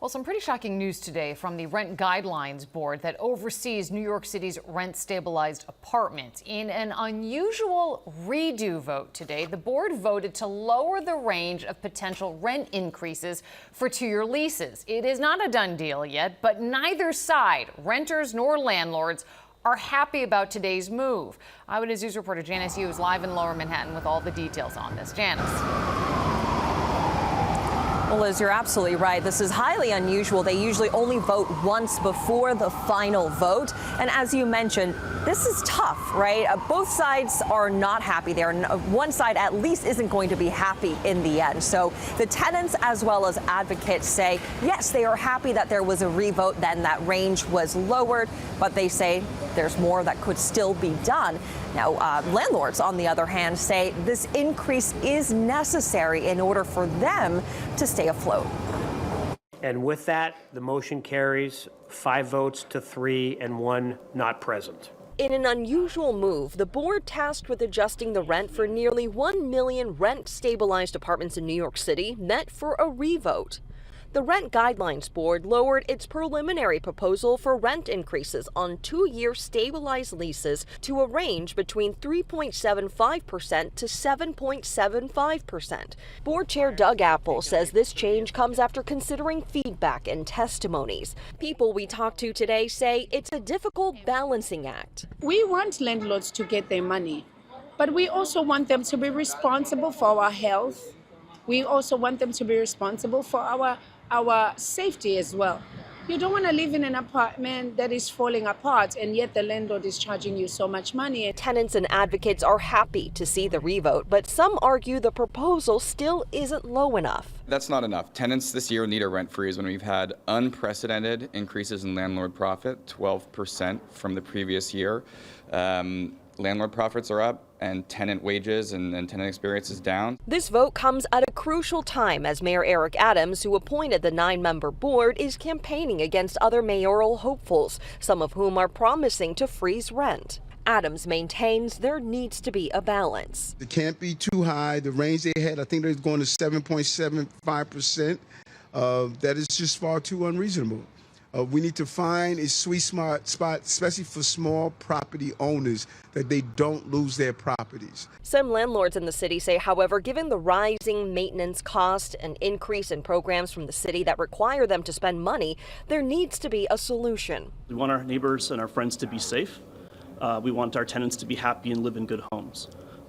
Well, some pretty shocking news today from the Rent Guidelines Board that oversees New York City's rent-stabilized apartments. In an unusual redo vote today, the board voted to lower the range of potential rent increases for two-year leases. It is not a done deal yet, but neither side, renters nor landlords, are happy about today's move. Eyewitness News reporter Janice Yu is live in Lower Manhattan with all the details on this. Janice. Well, Liz, you're absolutely right. This is highly unusual. They usually only vote once before the final vote. And as you mentioned, this is tough, right? Both sides are not happy there. One side at least isn't going to be happy in the end. So the tenants as well as advocates say, yes, they are happy that there was a revote, then that range was lowered, but they say there's more that could still be done. Now, landlords, on the other hand, say this increase is necessary in order for them to stay afloat. And with that, the motion carries 5 votes to 3 and 1 not present. In an unusual move, the board tasked with adjusting the rent for nearly 1 million rent-stabilized apartments in New York City met for a revote. The Rent Guidelines Board lowered its preliminary proposal for rent increases on 2-year stabilized leases to a range between 3.75% to 7.75%. Board Chair Doug Apple says this change comes after considering feedback and testimonies. People we talked to today say it's a difficult balancing act. We want landlords to get their money, but we also want them to be responsible for our health. We also want them to be responsible for our safety as well. You don't want to live in an apartment that is falling apart and yet the landlord is charging you so much money. Tenants and advocates are happy to see the revote, but some argue the proposal still isn't low enough. That's not enough. Tenants this year need a rent freeze when we've had unprecedented increases in landlord profit, 12% from the previous year. Landlord profits are up and tenant wages and tenant experience is down. This vote comes at a crucial time as Mayor Eric Adams, who appointed the 9-member board, is campaigning against other mayoral hopefuls, some of whom are promising to freeze rent. Adams maintains there needs to be a balance. It can't be too high. The range they had, I think they're going to 7.75%. That is just far too unreasonable. We need to find a sweet spot, especially for small property owners, that they don't lose their properties. Some landlords in the city say, however, given the rising maintenance cost and increase in programs from the city that require them to spend money, there needs to be a solution. We want our neighbors and our friends to be safe. We want our tenants to be happy and live in good homes.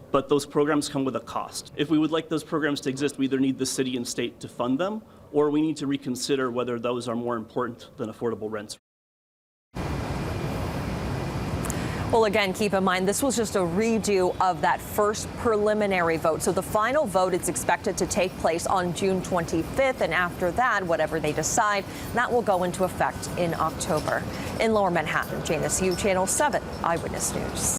But those programs come with a cost. If we would like those programs to exist, we either need the city and state to fund them, or we need to reconsider whether those are more important than affordable rents. Well, again, keep in mind, this was just a redo of that first preliminary vote. So the final vote is expected to take place on June 25th. And after that, whatever they decide, that will go into effect in October. In Lower Manhattan, Janice Yu, Channel 7 Eyewitness News.